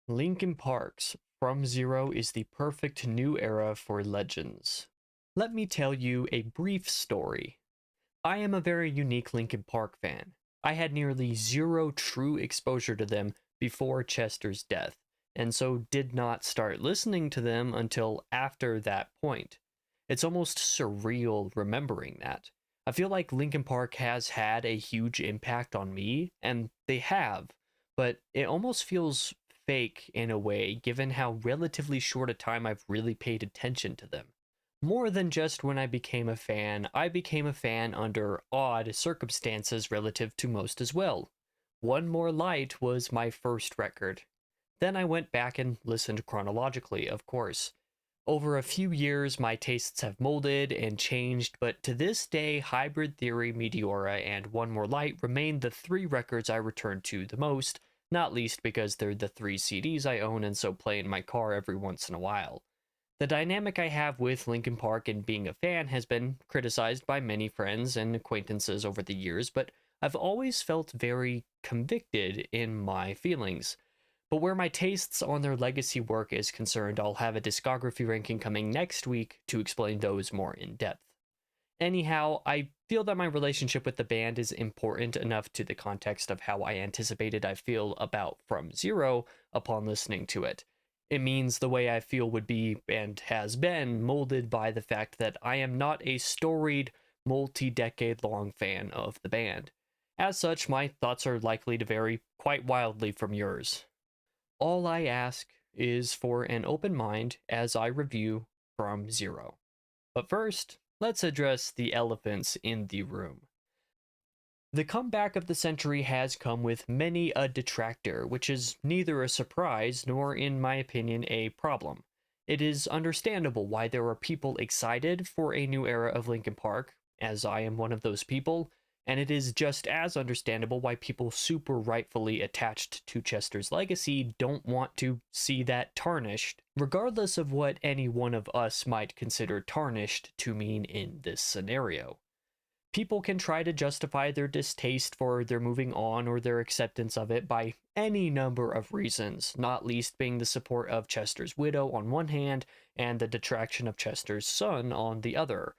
Linkin Park's From Zero is the perfect new era for legends. Let me tell you a brief story. I am a very unique Linkin Park fan. I had nearly zero true exposure to them before Chester's death, and so did not start listening to them until after that point. It's almost surreal remembering that. I feel like Linkin Park has had a huge impact on me, and they have, but it almost feels fake in a way given how relatively short a time I've really paid attention to them. More than just when I became a fan under odd circumstances relative to most as well. One More Light was my first record. Then I went back and listened chronologically, of course. Over a few years, my tastes have molded and changed, but to this day, Hybrid Theory, Meteora, and One More Light remain the three records I return to the most, not least because they're the three CDs I own and so play in my car every once in a while. The dynamic I have with Linkin Park and being a fan has been criticized by many friends and acquaintances over the years, but I've always felt very convicted in my feelings. But where my tastes on their legacy work is concerned, I'll have a discography ranking coming next week to explain those more in depth. Anyhow, I feel that my relationship with the band is important enough to the context of how I anticipated I feel about From Zero upon listening to it. It means the way I feel would be and has been molded by the fact that I am not a storied, multi decade long fan of the band. As such, my thoughts are likely to vary quite wildly from yours. All I ask is for an open mind as I review From Zero. But first, let's address the elephants in the room. The comeback of the century has come with many a detractor, which is neither a surprise nor, in my opinion, a problem. It is understandable why there are people excited for a new era of Linkin Park, as I am one of those people, and it is just as understandable why people super rightfully attached to Chester's legacy don't want to see that tarnished, regardless of what any one of us might consider tarnished to mean in this scenario. People can try to justify their distaste for their moving on or their acceptance of it by any number of reasons, not least being the support of Chester's widow on one hand and the detraction of Chester's son on the other.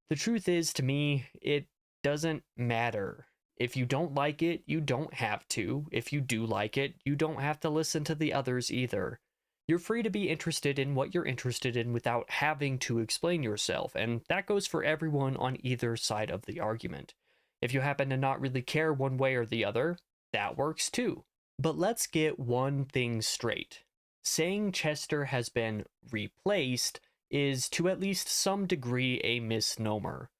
The truth is, to me, it doesn't matter. If you don't like it, you don't have to. If you do like it, you don't have to listen to the others either. You're free to be interested in what you're interested in without having to explain yourself, and that goes for everyone on either side of the argument. If you happen to not really care one way or the other, that works too. But let's get one thing straight. Saying Chester has been replaced is to at least some degree a misnomer.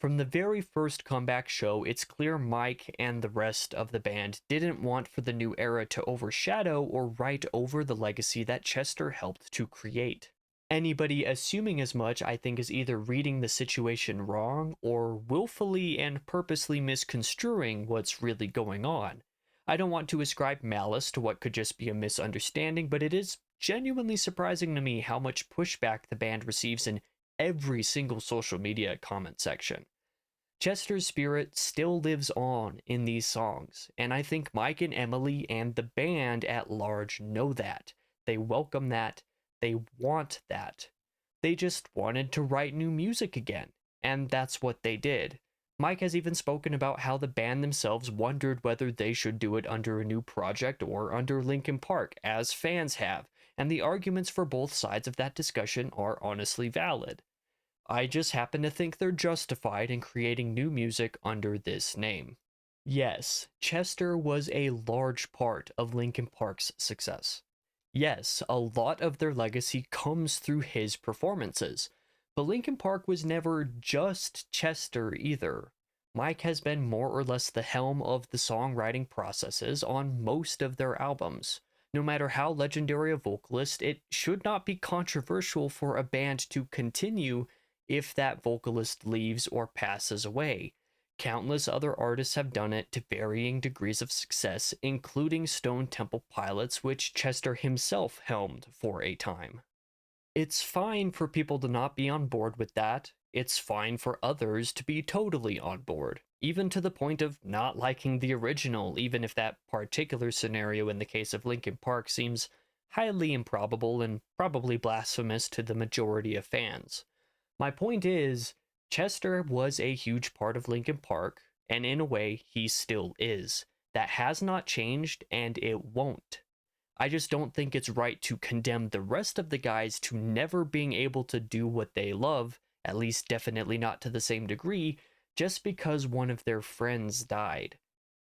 From the very first comeback show, it's clear Mike and the rest of the band didn't want for the new era to overshadow or write over the legacy that Chester helped to create. Anybody assuming as much, I think, is either reading the situation wrong or willfully and purposely misconstruing what's really going on. I don't want to ascribe malice to what could just be a misunderstanding, but it is genuinely surprising to me how much pushback the band receives in every single social media comment section. Chester's spirit still lives on in these songs, and I think Mike and Emily and the band at large know that. They welcome that. They want that. They just wanted to write new music again, and that's what they did. Mike has even spoken about how the band themselves wondered whether they should do it under a new project or under Linkin Park, as fans have, and the arguments for both sides of that discussion are honestly valid. I just happen to think they're justified in creating new music under this name. Yes, Chester was a large part of Linkin Park's success. Yes, a lot of their legacy comes through his performances, but Linkin Park was never just Chester either. Mike has been more or less the helm of the songwriting processes on most of their albums. No matter how legendary a vocalist, it should not be controversial for a band to continue if that vocalist leaves or passes away. Countless other artists have done it to varying degrees of success, including Stone Temple Pilots, which Chester himself helmed for a time. It's fine for people to not be on board with that. It's fine for others to be totally on board, even to the point of not liking the original, even if that particular scenario in the case of Linkin Park seems highly improbable and probably blasphemous to the majority of fans. My point is, Chester was a huge part of Linkin Park, and in a way, he still is. That has not changed, and it won't. I just don't think it's right to condemn the rest of the guys to never being able to do what they love, at least definitely not to the same degree, just because one of their friends died.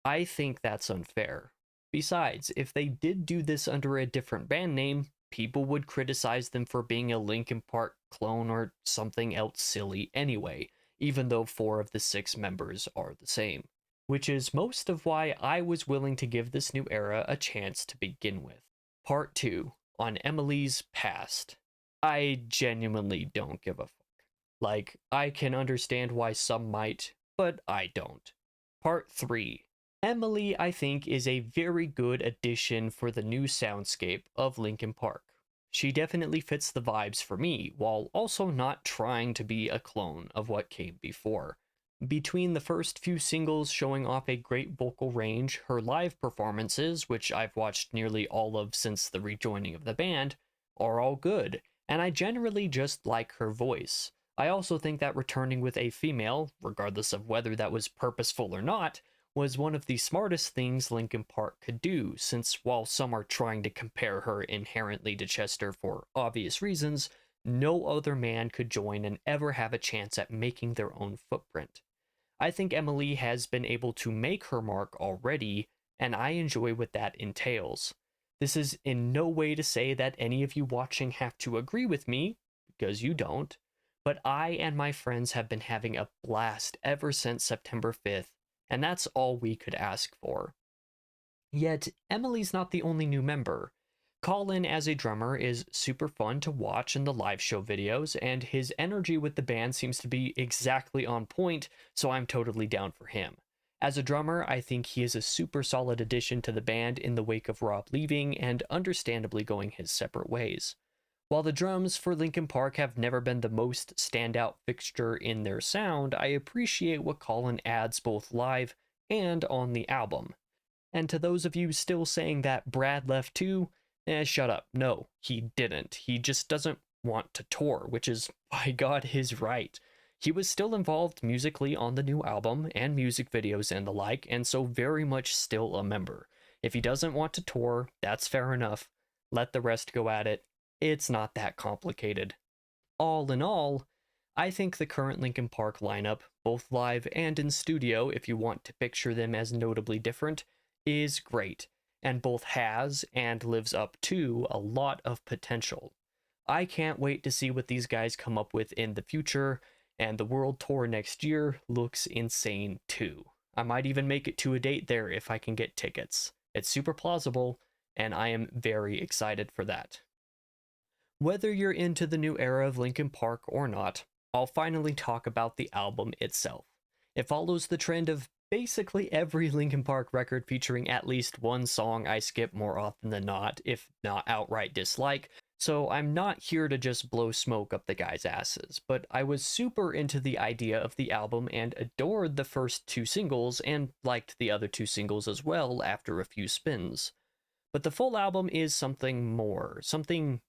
I think that's unfair. Besides, if they did do this under a different band name, people would criticize them for being a Linkin Park clone or something else silly anyway, even though 4 of the 6 members are the same. Which is most of why I was willing to give this new era a chance to begin with. Part 2 on Emily's past. I genuinely don't give a fuck. Like, I can understand why some might, but I don't. Part 3. Emily, I think, is a very good addition for the new soundscape of Linkin Park. She definitely fits the vibes for me, while also not trying to be a clone of what came before. Between the first few singles showing off a great vocal range, her live performances, which I've watched nearly all of since the rejoining of the band, are all good, and I generally just like her voice. I also think that returning with a female, regardless of whether that was purposeful or not, was one of the smartest things Linkin Park could do, since while some are trying to compare her inherently to Chester for obvious reasons, no other man could join and ever have a chance at making their own footprint. I think Emily has been able to make her mark already, and I enjoy what that entails. This is in no way to say that any of you watching have to agree with me, because you don't, but I and my friends have been having a blast ever since September 5th, and that's all we could ask for. Yet, Emily's not the only new member. Colin as a drummer is super fun to watch in the live show videos, and his energy with the band seems to be exactly on point, so I'm totally down for him. As a drummer, I think he is a super solid addition to the band in the wake of Rob leaving and understandably going his separate ways. While the drums for Linkin Park have never been the most standout fixture in their sound, I appreciate what Colin adds both live and on the album. And to those of you still saying that Brad left too, shut up. No, he didn't. He just doesn't want to tour, which is, by God, his right. He was still involved musically on the new album and music videos and the like, and so very much still a member. If he doesn't want to tour, that's fair enough. Let the rest go at it. It's not that complicated. All in all, I think the current Linkin Park lineup, both live and in studio if you want to picture them as notably different, is great, and both has and lives up to a lot of potential. I can't wait to see what these guys come up with in the future, and the world tour next year looks insane too. I might even make it to a date there if I can get tickets. It's super plausible, and I am very excited for that. Whether you're into the new era of Linkin Park or not, I'll finally talk about the album itself. It follows the trend of basically every Linkin Park record featuring at least one song I skip more often than not, if not outright dislike, so I'm not here to just blow smoke up the guys' asses, but I was super into the idea of the album and adored the first 2 singles and liked the other 2 singles as well after a few spins. But the full album is something more, something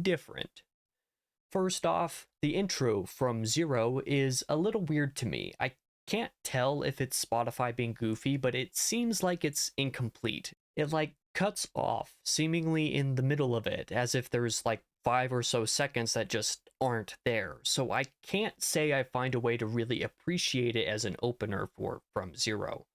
different. First off, the intro from Zero is a little weird to me. I can't tell if it's Spotify being goofy, but it seems like it's incomplete. It cuts off seemingly in the middle of it, as if there's 5 or so seconds that just aren't there. So I can't say I find a way to really appreciate it as an opener for From Zero.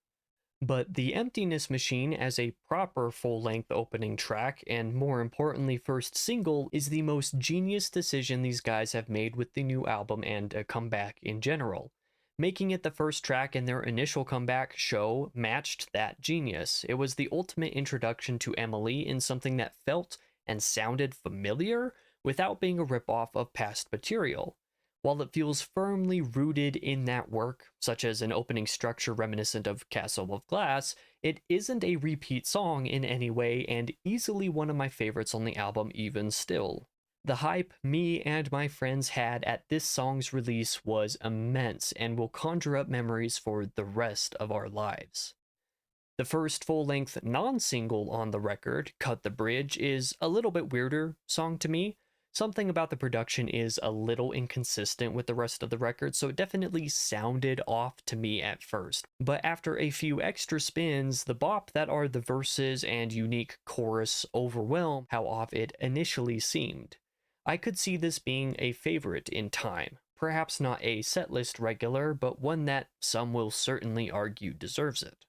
But the Emptiness Machine as a proper full-length opening track, and more importantly first single, is the most genius decision these guys have made with the new album and a comeback in general. Making it the first track in their initial comeback show matched that genius. It was the ultimate introduction to Emily in something that felt and sounded familiar without being a ripoff of past material. While it feels firmly rooted in that work, such as an opening structure reminiscent of Castle of Glass, it isn't a repeat song in any way and easily one of my favorites on the album even still. The hype me and my friends had at this song's release was immense and will conjure up memories for the rest of our lives. The first full-length non-single on the record, Cut the Bridge, is a little bit weirder song to me. Something about the production is a little inconsistent with the rest of the record, so it definitely sounded off to me at first. But after a few extra spins, the bop that are the verses and unique chorus overwhelm how off it initially seemed. I could see this being a favorite in time. Perhaps not a setlist regular, but one that some will certainly argue deserves it.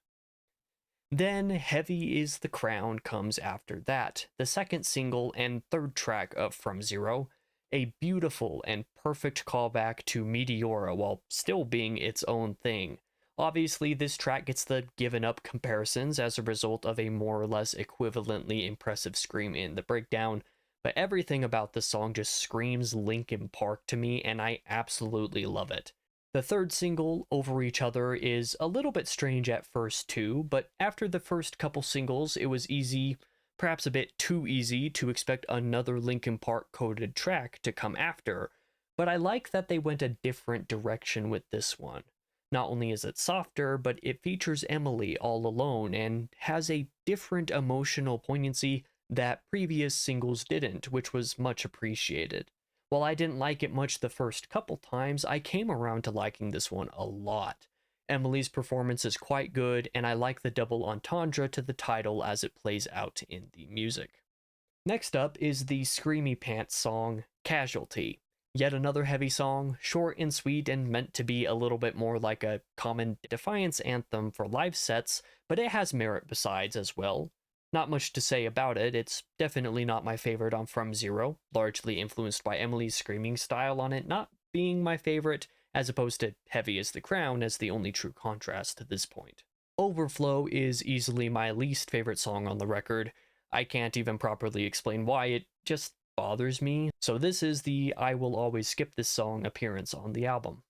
Then Heavy is the Crown comes after that, the second single and third track of From Zero, a beautiful and perfect callback to Meteora while still being its own thing. Obviously, this track gets the given up comparisons as a result of a more or less equivalently impressive scream in the breakdown, but everything about the song just screams Linkin Park to me, and I absolutely love it. The third single, Over Each Other, is a little bit strange at first too, but after the first couple singles, it was easy, perhaps a bit too easy, to expect another Linkin Park coded track to come after, but I like that they went a different direction with this one. Not only is it softer, but it features Emily all alone and has a different emotional poignancy that previous singles didn't, which was much appreciated. While I didn't like it much the first couple times, I came around to liking this one a lot. Emily's performance is quite good, and I like the double entendre to the title as it plays out in the music. Next up is the Screamy Pants song, Casualty. Yet another heavy song, short and sweet and meant to be a little bit more like a common defiance anthem for live sets, but it has merit besides as well. Not much to say about it, it's definitely not my favorite on From Zero, largely influenced by Emily's screaming style on it not being my favorite, as opposed to Heavy as the Crown as the only true contrast to this point. Overflow is easily my least favorite song on the record. I can't even properly explain why, it just bothers me, so this is the I Will Always Skip This Song appearance on the album.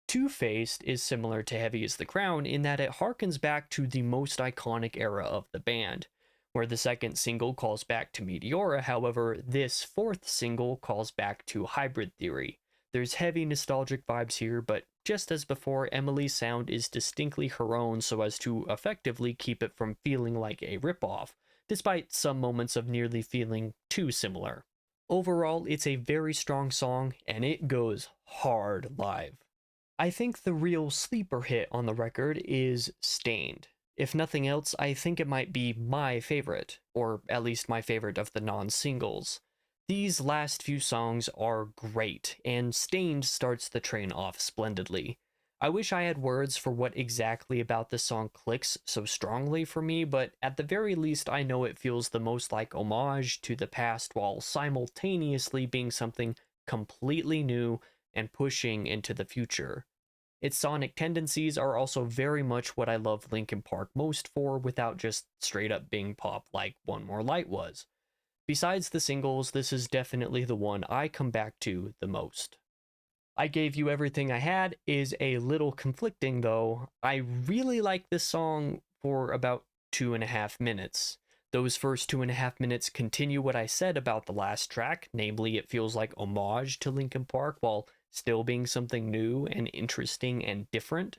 Two-Faced is similar to Heavy as the Crown in that it harkens back to the most iconic era of the band. Where the second single calls back to Meteora, however, this fourth single calls back to Hybrid Theory. There's heavy nostalgic vibes here, but just as before, Emily's sound is distinctly her own so as to effectively keep it from feeling like a ripoff, despite some moments of nearly feeling too similar. Overall, it's a very strong song, and it goes hard live. I think the real sleeper hit on the record is Stained. If nothing else, I think it might be my favorite, or at least my favorite of the non-singles. These last few songs are great, and Stained starts the train off splendidly. I wish I had words for what exactly about this song clicks so strongly for me, but at the very least I know it feels the most like homage to the past while simultaneously being something completely new and pushing into the future. Its sonic tendencies are also very much what I love Linkin Park most for without just straight up being pop like One More Light was. Besides the singles, this is definitely the one I come back to the most. I Gave You Everything I Had is a little conflicting though. I really like this song for about 2.5 minutes. Those first 2.5 minutes continue what I said about the last track, namely it feels like homage to Linkin Park while still being something new and interesting and different.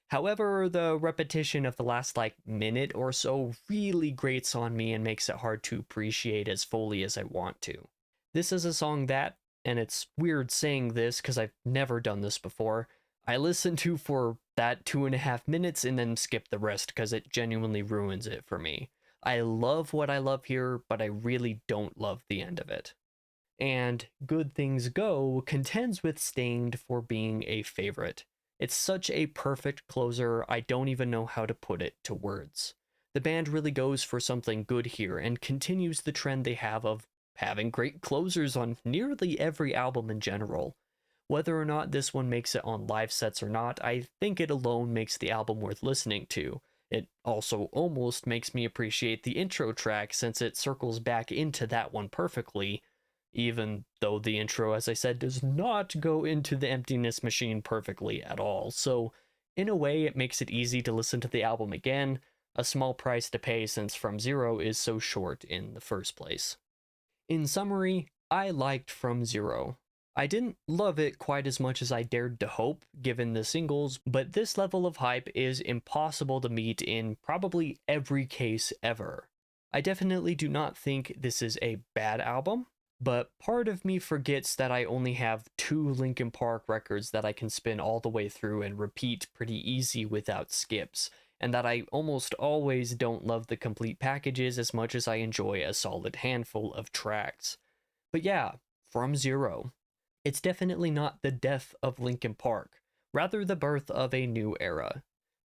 However, the repetition of the last minute or so really grates on me and makes it hard to appreciate as fully as I want to. This is a song that, and it's weird saying this because I've never done this before, I listen to for that 2.5 minutes and then skip the rest because it genuinely ruins it for me. I love what I love here, but I really don't love the end of it. And Good Things Go contends with Stained for being a favorite. It's such a perfect closer, I don't even know how to put it to words. The band really goes for something good here and continues the trend they have of having great closers on nearly every album in general. Whether or not this one makes it on live sets or not, I think it alone makes the album worth listening to. It also almost makes me appreciate the intro track since it circles back into that one perfectly, even though the intro, as I said, does not go into the emptiness machine perfectly at all. So, in a way, it makes it easy to listen to the album again, a small price to pay since From Zero is so short in the first place. In summary, I liked From Zero. I didn't love it quite as much as I dared to hope, given the singles, but this level of hype is impossible to meet in probably every case ever. I definitely do not think this is a bad album, but part of me forgets that I only have 2 Linkin Park records that I can spin all the way through and repeat pretty easy without skips, and that I almost always don't love the complete packages as much as I enjoy a solid handful of tracks. But yeah, From Zero. It's definitely not the death of Linkin Park, rather the birth of a new era.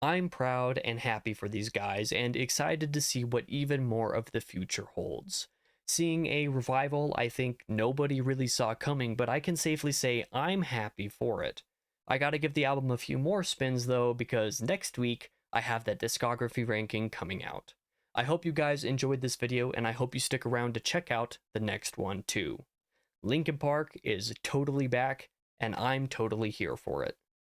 I'm proud and happy for these guys and excited to see what even more of the future holds. Seeing a revival I think nobody really saw coming, but I can safely say I'm happy for it. I gotta give the album a few more spins though, because next week I have that discography ranking coming out. I hope you guys enjoyed this video, and I hope you stick around to check out the next one too. Linkin Park is totally back, and I'm totally here for it.